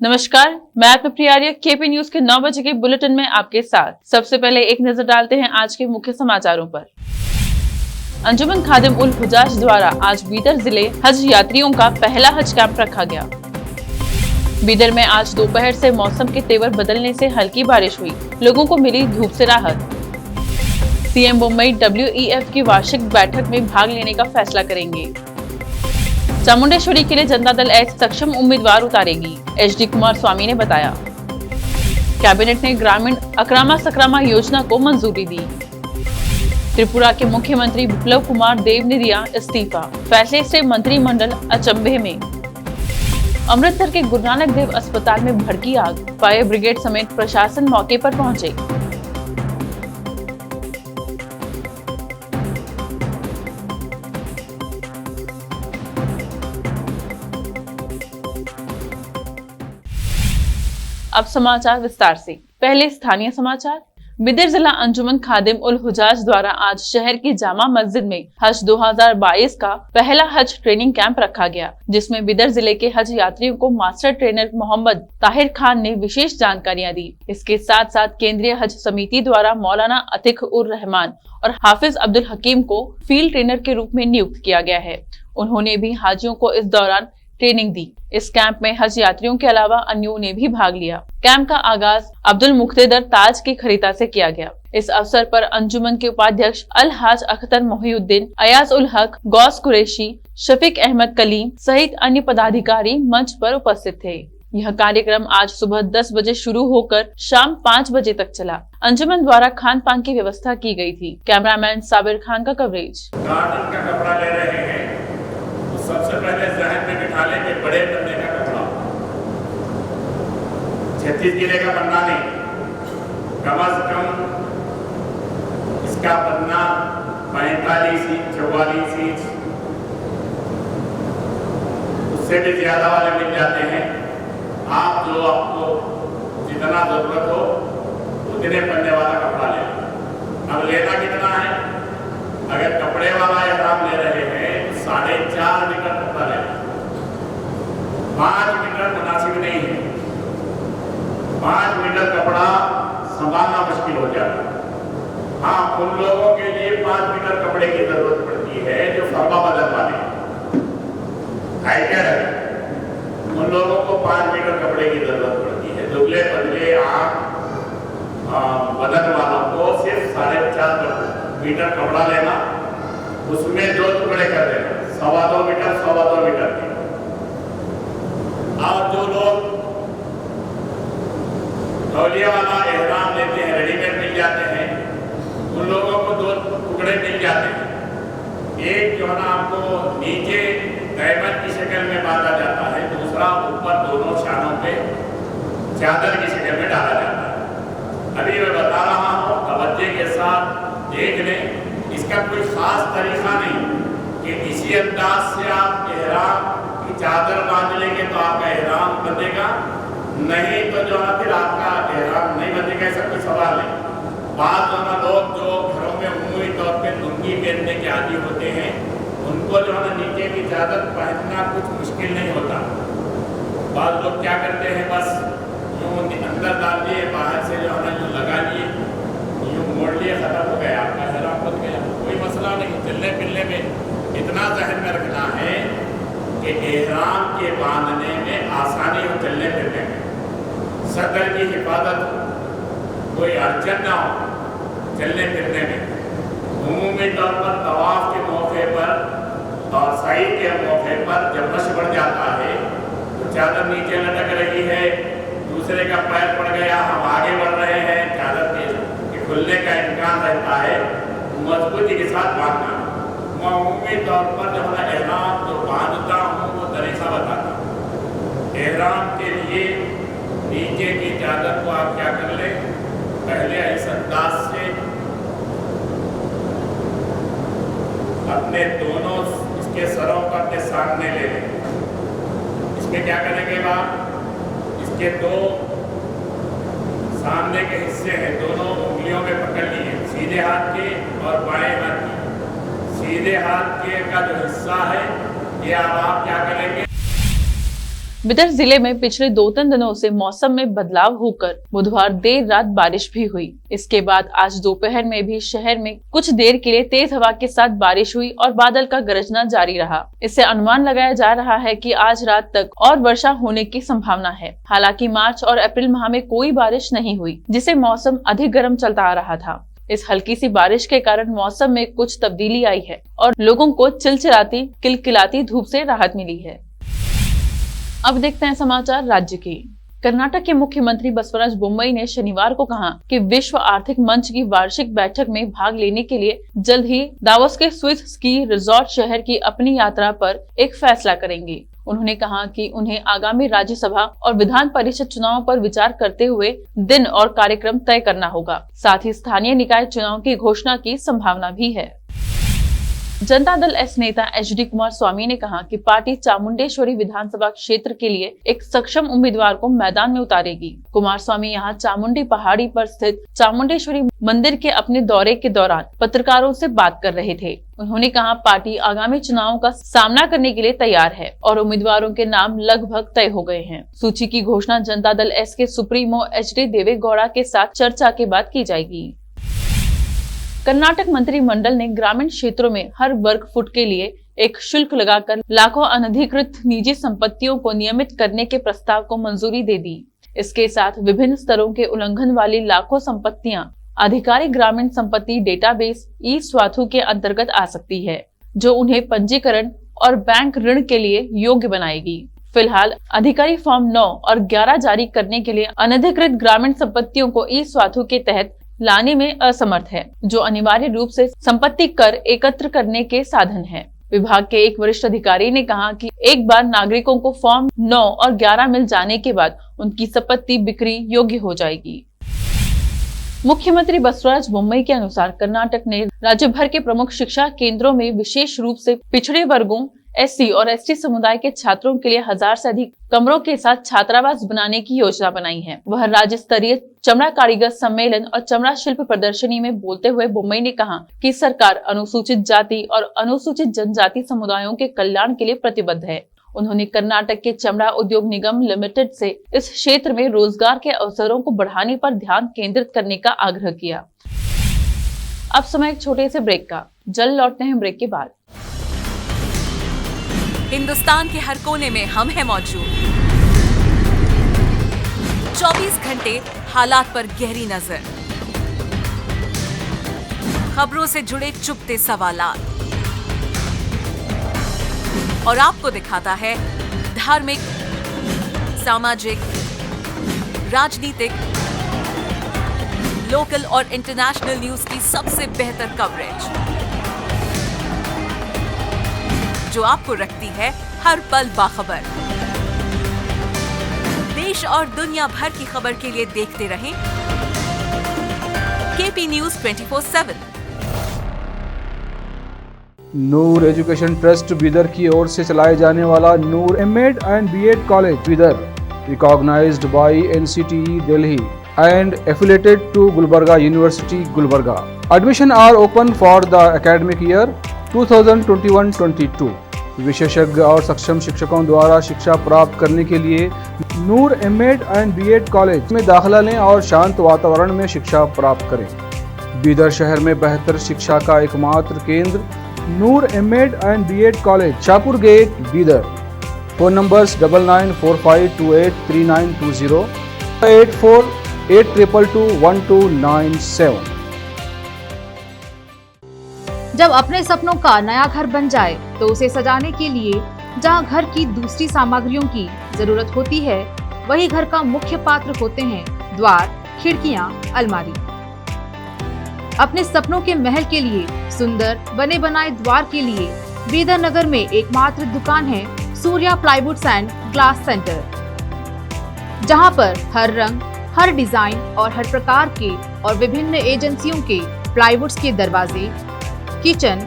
नमस्कार, मैं आपकी प्रिय आर्य केपी न्यूज के 9 बजे के बुलेटिन में आपके साथ। सबसे पहले एक नजर डालते हैं आज के मुख्य समाचारों पर। अंजुमन खादिम उल हुजाज द्वारा आज बीदर जिले हज यात्रियों का पहला हज कैंप रखा गया। बीदर में आज दोपहर से मौसम के तेवर बदलने से हल्की बारिश हुई, लोगों को मिली धूप से राहत। सीएम मुंबई WEF की वार्षिक बैठक में भाग लेने का फैसला करेंगे। चामुंडेश्वरी के लिए जनता दल एस सक्षम उम्मीदवार उतारेगी, HD कुमारस्वामी ने बताया। कैबिनेट ने ग्रामीण अकरामा सकरामा योजना को मंजूरी दी। त्रिपुरा के मुख्यमंत्री बिप्लब कुमार देव ने दिया इस्तीफा, फैसले से मंत्रिमंडल अचंभे में। अमृतसर के गुरु नानक देव अस्पताल में भड़की आग, फायर ब्रिगेड समेत प्रशासन मौके पर पहुंचे। अब समाचार विस्तार से। पहले स्थानीय समाचार। बिदर जिला अंजुमन खादिम उल हुजाज द्वारा आज शहर की जामा मस्जिद में हज 2022 का पहला हज ट्रेनिंग कैंप रखा गया, जिसमें बिदर जिले के हज यात्रियों को मास्टर ट्रेनर मोहम्मद ताहिर खान ने विशेष जानकारियां दी। इसके साथ साथ केंद्रीय हज समिति द्वारा मौलाना अतिक उर रहमान और हाफिज अब्दुल हकीम को फील्ड ट्रेनर के रूप में नियुक्त किया गया है। उन्होंने भी हाजियों को इस दौरान ट्रेनिंग दी। इस कैंप में हज यात्रियों के अलावा अन्यों ने भी भाग लिया। कैंप का आगाज अब्दुल मुख्तेदर ताज की खरीदा से किया गया। इस अवसर पर अंजुमन के उपाध्यक्ष अल हाज अख्तर मोहिउद्दीन, अयाज उल हक, गौस कुरैशी, शफीक अहमद कलीम सहित अन्य पदाधिकारी मंच पर उपस्थित थे। यह कार्यक्रम आज सुबह 10 बजे शुरू होकर शाम 5 बजे तक चला। अंजुमन द्वारा खान पान की व्यवस्था की गई थी। कैमरामैन साबिर खान का कवरेज। गार्डन का कपड़ा ले रहे हैं तो सबसे पहले जहन में बिठा लेंगे बड़े पन्ने का कपड़ा, 36 गिरे का पन्ना नहीं, कम से कम इसका पन्ना 45 इंच 44 इंच, उससे भी ज्यादा वाले मिल जाते हैं। आप जो आपको जितना जरूरत हो उतने पन्ने वाला कपड़ा ले। अब लेना कितना है? अगर कपड़े वाला एहराम ले रहे हैं तो 4.5 मीटर कपड़ा ले। 5 मीटर मुनासिब नहीं है। 5 मीटर कपड़ा संभालना मुश्किल हो जाता। हाँ, उन लोगों के लिए 5 मीटर कपड़े की जरूरत पड़ती है जो फरवा बदल वाले है। उन लोगों को 5 मीटर कपड़े की जरूरत पड़ती है। दुबले पतले आंख बदन वालों को सिर्फ 4.5 मीटर कपड़ा लेना, उसमें 2 टुकड़े कर देना, 2.25 मीटर 2.25 मीटर के। और जो लोग तौलिया वाला एहराम लेते हैं, रेडीमेड मिल जाते हैं, उन लोगों को 2 टुकड़े मिल जाते हैं। एक जो है ना आपको नीचे तैमत की शक्ल में बांधा जाता है, दूसरा ऊपर दोनों शानों पे चादर की शक्ल में डाला जाता है। अभी मैं बता रहा हूँ, तवज्जो के साथ देख लें। इसका कोई खास तरीका नहीं कि इसी अंदाज से आप एहराम की चादर बांध लेंगे तो आपका एहराम बंधेगा, नहीं तो जो है फिर आपका एहराम नहीं बंधेगा, ऐसा कोई सवाल नहीं। बाद में लोग जो घरों में उम्मी तौर पर लुंगी पहनने के आदी होते हैं, उनको जो है नीचे की चादर पहनना कुछ मुश्किल नहीं होता। बाद लोग क्या करते हैं, बस यूँ अंदर डाल दिए, बाहर से जो है ना यूँ लगा लिए, यूँ मोड़ लिए, खत्म हो गया, आपका एहराम बन गया, कोई मसला नहीं। चलने फिरने में इतना जहन में रखना है कि एहराम के बांधने में आसानी हो, चलने फिरने में सदर की हिफाजत हो, कोई अड़चन ना हो चलने फिरने में। उमूमी तौर पर तवाफ के मौके पर और सई के मौके पर जब रश बढ़ जाता है तो चादर नीचे लटक रही है, दूसरे का पैर पड़ गया, हम आगे बढ़ रहे हैं, चादर के खुलने का इम्कान रहता है, मजबूती के साथ बांधना। मैं उमूमी तौर पर जो है एहराम जो बांधता हूँ वो तरीका बताता हूँ। एहराम के लिए नीचे की चादर को आप क्या कर लें, पहले इस अंदाज से अपने दोनों इसके सरों पर के सामने ले लें। इसमें क्या करेंगे आप, इसके 2 सामने के हिस्से हैं, दोनों उंगलियों में पकड़ लिए, सीधे हाथ के और बाएं हाथ के। सीधे हाथ के का जो हिस्सा है ये आप क्या करेंगे, बिदर जिले में पिछले 2-3 दिनों से मौसम में बदलाव होकर बुधवार देर रात बारिश भी हुई। इसके बाद आज दोपहर में भी शहर में कुछ देर के लिए तेज हवा के साथ बारिश हुई और बादल का गरजना जारी रहा। इससे अनुमान लगाया जा रहा है कि आज रात तक और वर्षा होने की संभावना है। हालांकि मार्च और अप्रैल माह में कोई बारिश नहीं हुई, जिससे मौसम अधिक गर्म चलता आ रहा था। इस हल्की सी बारिश के कारण मौसम में कुछ तब्दीली आई है और लोगों को चिलचिलाती किलकिलाती धूप से राहत मिली है। अब देखते हैं समाचार राज्य के। कर्नाटक के मुख्यमंत्री बसवराज बोम्मई ने शनिवार को कहा कि विश्व आर्थिक मंच की वार्षिक बैठक में भाग लेने के लिए जल्द ही दावोस के स्विस स्की रिजॉर्ट शहर की अपनी यात्रा पर एक फैसला करेंगे। उन्होंने कहा कि उन्हें आगामी राज्यसभा और विधान परिषद चुनाव पर विचार करते हुए दिन और कार्यक्रम तय करना होगा। साथ ही स्थानीय निकाय चुनाव की घोषणा की संभावना भी है। जनता दल एस नेता एच.डी. कुमार स्वामी ने कहा कि पार्टी चामुंडेश्वरी विधानसभा क्षेत्र के लिए एक सक्षम उम्मीदवार को मैदान में उतारेगी। कुमार स्वामी यहां चामुंडी पहाड़ी पर स्थित चामुंडेश्वरी मंदिर के अपने दौरे के दौरान पत्रकारों से बात कर रहे थे। उन्होंने कहा पार्टी आगामी चुनावों का सामना करने के लिए तैयार है और उम्मीदवारों के नाम लगभग तय हो गए हैं। सूची की घोषणा जनता दल एस के सुप्रीमो एच.डी. देवेगौड़ा के साथ चर्चा के बाद की जाएगी। कर्नाटक मंत्रिमंडल ने ग्रामीण क्षेत्रों में हर वर्ग फुट के लिए एक शुल्क लगाकर लाखों अनधिकृत निजी संपत्तियों को नियमित करने के प्रस्ताव को मंजूरी दे दी। इसके साथ विभिन्न स्तरों के उल्लंघन वाली लाखों संपत्तियां आधिकारिक ग्रामीण संपत्ति डेटाबेस ई-स्वाथु के अंतर्गत आ सकती है, जो उन्हें पंजीकरण और बैंक ऋण के लिए योग्य बनाएगी। फिलहाल अधिकारी फॉर्म 9 और 11 जारी करने के लिए अनधिकृत ग्रामीण संपत्तियों को ई-स्वाथु के तहत लाने में असमर्थ है, जो अनिवार्य रूप से संपत्ति कर एकत्र करने के साधन है। विभाग के एक वरिष्ठ अधिकारी ने कहा कि एक बार नागरिकों को फॉर्म 9 और 11 मिल जाने के बाद उनकी संपत्ति बिक्री योग्य हो जाएगी। मुख्यमंत्री बसवराज बोम्मई के अनुसार कर्नाटक ने राज्य भर के प्रमुख शिक्षा केंद्रों में विशेष रूप से पिछड़े वर्गों, एससी और एसटी समुदाय के छात्रों के लिए 1000 से अधिक कमरों के साथ छात्रावास बनाने की योजना बनाई है। वह राज्य स्तरीय चमड़ा कारीगर सम्मेलन और चमड़ा शिल्प प्रदर्शनी में बोलते हुए बोम्मई ने कहा कि सरकार अनुसूचित जाति और अनुसूचित जनजाति समुदायों के कल्याण के लिए प्रतिबद्ध है। उन्होंने कर्नाटक के चमड़ा उद्योग निगम लिमिटेड से इस क्षेत्र में रोजगार के अवसरों को बढ़ाने पर ध्यान केंद्रित करने का आग्रह किया। अब समय एक छोटे से ब्रेक का, जल्द लौटते हैं ब्रेक के बाद। हिंदुस्तान के हर कोने में हम हैं मौजूद। 24 घंटे हालात पर गहरी नजर, खबरों से जुड़े चुपते सवालात और आपको दिखाता है धार्मिक, सामाजिक, राजनीतिक, लोकल और इंटरनेशनल न्यूज की सबसे बेहतर कवरेज, जो आपको रखती है हर पल बाखबर। देश और दुनिया भर की खबर के लिए देखते रहें KP news 24/7। Noor education trust Bidar की ओर से चलाए जाने वाला Noor MEd and BEd college Bidar, recognised by NCTE Delhi and affiliated to Gulbarga University, Gulbarga. Admission are open for the academic year 2021-22. विशेषज्ञ और सक्षम शिक्षकों द्वारा शिक्षा प्राप्त करने के लिए नूर एमएड एंड बीएड कॉलेज में दाखिला लें और शांत वातावरण में शिक्षा प्राप्त करें। बीदर शहर में बेहतर शिक्षा का एकमात्र केंद्र Noor MEd and BEd college, Shahpur gate, Bidar. Phone numbers 9945283920, 8482221297। जब अपने सपनों का नया घर बन जाए तो उसे सजाने के लिए जहां घर की दूसरी सामग्रियों की जरूरत होती है, वही घर का मुख्य पात्र होते हैं द्वार, खिड़कियां, अलमारी। अपने सपनों के महल के लिए सुंदर बने बनाए द्वार के लिए बीदर नगर में एकमात्र दुकान है Surya plywoods and glass centre, जहां पर हर रंग, हर डिजाइन और हर प्रकार के और विभिन्न एजेंसियों के प्लाईवुड्स के दरवाजे, किचन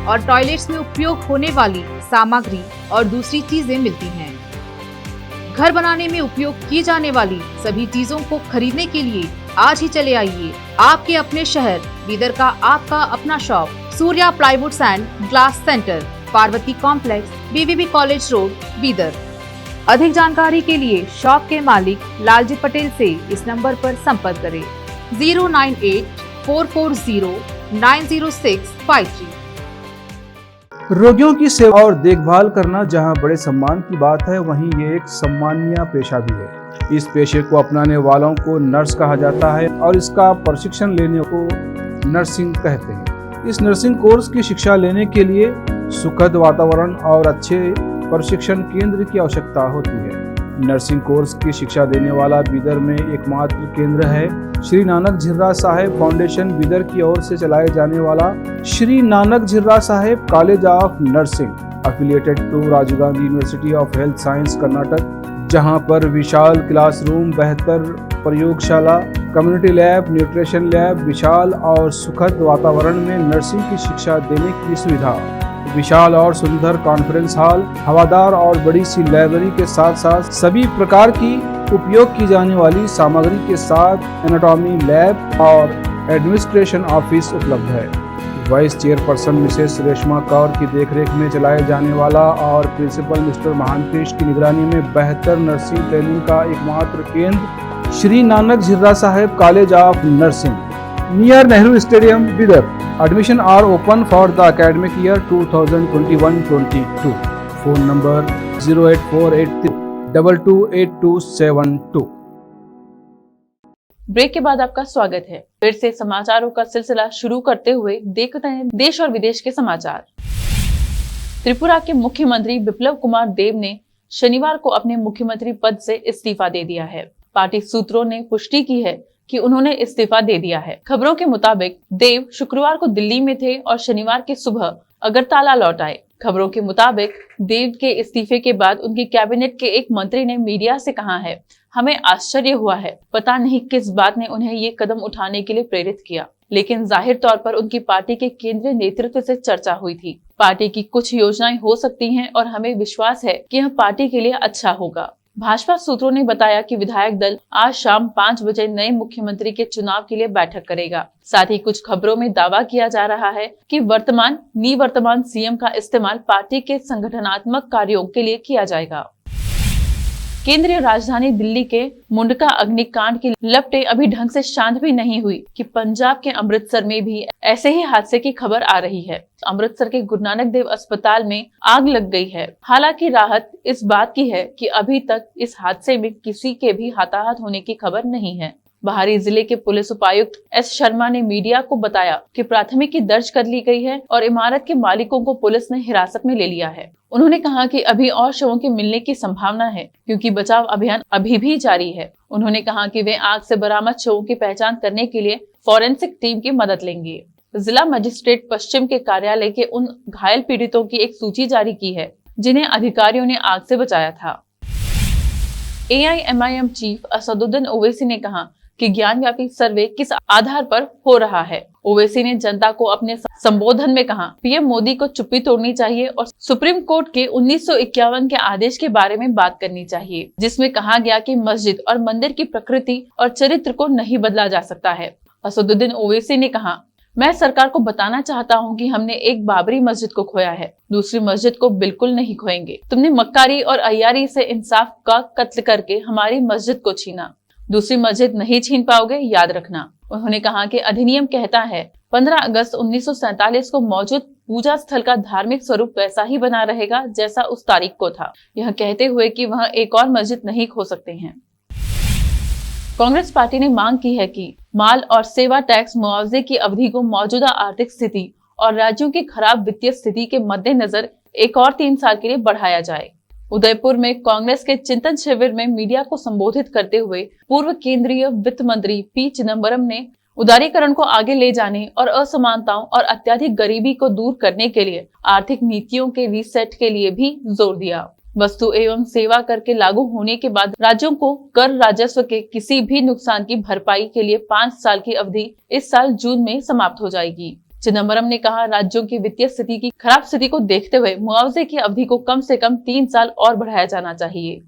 और टॉयलेट्स में उपयोग होने वाली सामग्री और दूसरी चीजें मिलती हैं। घर बनाने में उपयोग की जाने वाली सभी चीजों को खरीदने के लिए आज ही चले आइए आपके अपने शहर बीदर का आपका अपना shop Surya plywoods and glass centre, Parvati complex, BVB college road, Bidar. अधिक जानकारी के लिए शॉप के मालिक लालजी पटेल से इस नंबर पर संपर्क करें 09844090653। रोगियों की सेवा और देखभाल करना जहां बड़े सम्मान की बात है, वहीं ये एक सम्माननीय पेशा भी है। इस पेशे को अपनाने वालों को नर्स कहा जाता है और इसका प्रशिक्षण लेने को नर्सिंग कहते हैं। इस नर्सिंग कोर्स की शिक्षा लेने के लिए सुखद वातावरण और अच्छे प्रशिक्षण केंद्र की आवश्यकता होती है। नर्सिंग कोर्स की शिक्षा देने वाला बीदर में एकमात्र केंद्र है। श्री नानक झिर्रा साहेब फाउंडेशन बीदर की ओर से चलाए जाने वाला Shri Nanak Jhirra Saheb college of nursing affiliated to Rajiv Gandhi university of health science Karnataka, जहां पर विशाल क्लासरूम, बेहतर प्रयोगशाला, कम्युनिटी लैब, न्यूट्रिशन लैब, विशाल और सुखद वातावरण में नर्सिंग की शिक्षा देने की सुविधा, विशाल और सुंदर कॉन्फ्रेंस हॉल, हवादार और बड़ी सी लाइब्रेरी के साथ साथ सभी प्रकार की उपयोग की जाने वाली सामग्री के साथ एनाटॉमी लैब और एडमिनिस्ट्रेशन ऑफिस उपलब्ध है। Vice chairperson Mrs Reshma Kaur की देखरेख में चलाए जाने वाला और प्रिंसिपल मिस्टर महांतेश की निगरानी में बेहतर नर्सिंग ट्रेनिंग का एकमात्र केंद्र Shri Nanak Jhirra Saheb college of nursing near Nehru stadium Bidar. Admission are open for the academic year 2021-22. Phone number 08483228272। Break के बाद आपका स्वागत है। फिर से समाचारों का सिलसिला शुरू करते हुए देखते हैं देश और विदेश के समाचार। त्रिपुरा के मुख्यमंत्री बिप्लब कुमार देब ने शनिवार को अपने मुख्यमंत्री पद से इस्तीफा दे दिया है। पार्टी सूत्रों ने पुष्टि की है कि उन्होंने इस्तीफा दे दिया है। खबरों के मुताबिक देव शुक्रवार को दिल्ली में थे और शनिवार की सुबह अगरतला लौट आए। खबरों के मुताबिक देव के इस्तीफे के बाद उनकी कैबिनेट के एक मंत्री ने मीडिया से कहा है, हमें आश्चर्य हुआ है, पता नहीं किस बात ने उन्हें ये कदम उठाने के लिए प्रेरित किया, लेकिन जाहिर तौर पर उनकी पार्टी के केंद्रीय नेतृत्व से चर्चा हुई थी। पार्टी की कुछ योजनाएं हो सकती हैं और हमें विश्वास है कि यह पार्टी के लिए अच्छा होगा। भाजपा सूत्रों ने बताया कि विधायक दल आज शाम 5 बजे नए मुख्यमंत्री के चुनाव के लिए बैठक करेगा। साथ ही कुछ खबरों में दावा किया जा रहा है कि निवर्तमान सीएम का इस्तेमाल पार्टी के संगठनात्मक कार्यों के लिए किया जाएगा। केंद्रीय राजधानी दिल्ली के मुंडका अग्निकांड की लपटें अभी ढंग से शांत भी नहीं हुई कि पंजाब के अमृतसर में भी ऐसे ही हादसे की खबर आ रही है। अमृतसर के गुरु नानक देव अस्पताल में आग लग गई है। हालांकि राहत इस बात की है कि अभी तक इस हादसे में किसी के भी हताहत होने की खबर नहीं है। बाहरी जिले के पुलिस उपायुक्त एस शर्मा ने मीडिया को बताया कि प्राथमिकी दर्ज कर ली गई है और इमारत के मालिकों को पुलिस ने हिरासत में ले लिया है। उन्होंने कहा कि अभी और शवों के मिलने की संभावना है क्योंकि बचाव अभियान अभी भी जारी है। उन्होंने कहा कि वे आग से बरामद शवों की पहचान करने के लिए फॉरेंसिक टीम की मदद लेंगे। जिला मजिस्ट्रेट पश्चिम के कार्यालय के उन घायल पीड़ितों की एक सूची जारी की है जिन्हें अधिकारियों ने आग से बचाया था। AIMIM चीफ असदुद्दीन ओवैसी ने कहा कि ज्ञानव्यापी सर्वे किस आधार पर हो रहा है। ओवैसी ने जनता को अपने संबोधन में कहा, पीएम मोदी को चुप्पी तोड़नी चाहिए और सुप्रीम कोर्ट के 1951 के आदेश के बारे में बात करनी चाहिए, जिसमें कहा गया कि मस्जिद और मंदिर की प्रकृति और चरित्र को नहीं बदला जा सकता है। असदुद्दीन ओवैसी ने कहा, मैं सरकार को बताना चाहता हूं कि हमने एक बाबरी मस्जिद को खोया है, दूसरी मस्जिद को बिल्कुल नहीं खोएंगे। तुमने मक्कारी और अय्यारी से इंसाफ का कत्ल करके हमारी मस्जिद को छीना, दूसरी मस्जिद नहीं छीन पाओगे, याद रखना। उन्होंने कहा कि अधिनियम कहता है 15 अगस्त 1947 को मौजूद पूजा स्थल का धार्मिक स्वरूप वैसा ही बना रहेगा जैसा उस तारीख को था, यह कहते हुए कि वह एक और मस्जिद नहीं खो सकते हैं। कांग्रेस पार्टी ने मांग की है कि माल और सेवा टैक्स मुआवजे की अवधि को मौजूदा आर्थिक स्थिति और राज्यों की खराब वित्तीय स्थिति के मद्देनजर एक और 3 साल के लिए बढ़ाया जाए। उदयपुर में कांग्रेस के चिंतन शिविर में मीडिया को संबोधित करते हुए पूर्व केंद्रीय वित्त मंत्री पी चिदम्बरम ने उदारीकरण को आगे ले जाने और असमानताओं और अत्यधिक गरीबी को दूर करने के लिए आर्थिक नीतियों के रीसेट के लिए भी जोर दिया। वस्तु एवं सेवा कर के लागू होने के बाद राज्यों को कर राजस्व के किसी भी नुकसान की भरपाई के लिए 5 साल की अवधि इस साल जून में समाप्त हो जाएगी। चिदम्बरम ने कहा, राज्यों की वित्तीय स्थिति की खराब स्थिति को देखते हुए मुआवजे की अवधि को कम से कम 3 साल और बढ़ाया जाना चाहिए।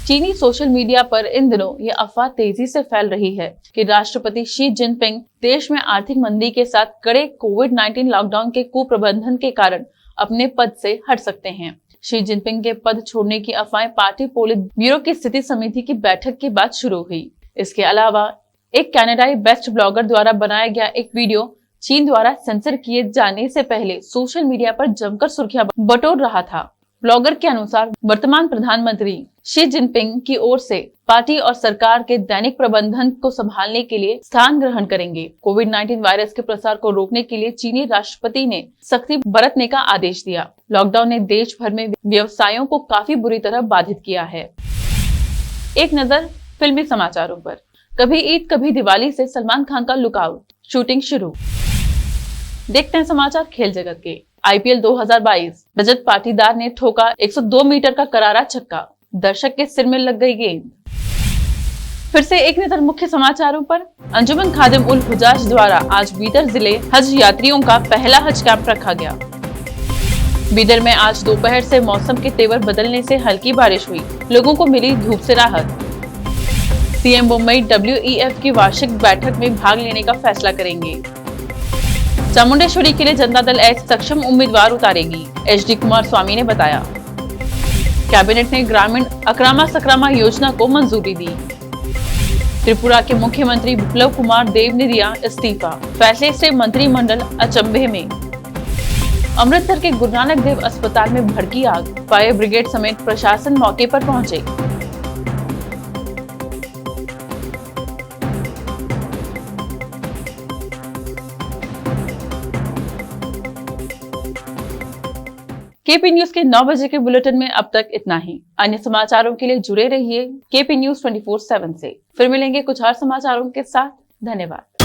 चीनी सोशल मीडिया पर इन दिनों ये अफवाह तेजी से फैल रही है कि राष्ट्रपति शी जिनपिंग देश में आर्थिक मंदी के साथ कड़े कोविड-19 लॉकडाउन के कुप्रबंधन के कारण अपने पद से हट सकते हैं। शी जिनपिंग के पद छोड़ने की अफवाहें पार्टी पोलित ब्यूरो की स्थिति समिति की बैठक के बाद शुरू हुई। इसके अलावा एक कनाडाई बेस्ट ब्लॉगर द्वारा बनाया गया एक वीडियो चीन द्वारा सेंसर किए जाने से पहले सोशल मीडिया पर जमकर सुर्खियां बटोर रहा था। ब्लॉगर के अनुसार वर्तमान प्रधानमंत्री शी जिनपिंग की ओर से पार्टी और सरकार के दैनिक प्रबंधन को संभालने के लिए स्थान ग्रहण करेंगे। कोविड-19 वायरस के प्रसार को रोकने के लिए चीनी राष्ट्रपति ने सख्ती बरतने का आदेश दिया। लॉकडाउन ने देश भर में व्यवसायों को काफी बुरी तरह बाधित किया है। एक नजर फिल्मी समाचारों पर। कभी ईद कभी दिवाली से सलमान खान का लुकआउट, शूटिंग शुरू। देखते हैं समाचार खेल जगत के। आईपीएल 2022 रजत पाटीदार ने ठोका 102 मीटर का करारा छक्का, दर्शक के सिर में लग गई गेंद। फिर से एक नजर मुख्य समाचारों पर। अंजुमन खादिम उल हुजाज द्वारा आज बीदर जिले हज यात्रियों का पहला हज कैंप रखा गया। बीदर में आज दोपहर से मौसम के तेवर बदलने से हल्की बारिश हुई, लोगों को मिली धूप से राहत। सीएम मुंबई WEF की वार्षिक बैठक में भाग लेने का फैसला करेंगे। चामुंडेश्वरी के लिए जनता दल एस सक्षम उम्मीदवार उतारेगी, HD कुमारस्वामी ने बताया। कैबिनेट ने ग्रामीण अकरामा सकरामा योजना को मंजूरी दी। त्रिपुरा के मुख्यमंत्री बिप्लब कुमार देव ने दिया इस्तीफा, फैसले से मंत्रिमंडल अचंभे में। अमृतसर के गुरु नानक देव अस्पताल में भड़की आग, फायर ब्रिगेड समेत प्रशासन मौके पर पहुंचे। केपी न्यूज के 9 बजे के बुलेटिन में अब तक इतना ही। अन्य समाचारों के लिए जुड़े रहिए केपी न्यूज 24/7 से। फिर मिलेंगे कुछ और समाचारों के साथ। धन्यवाद।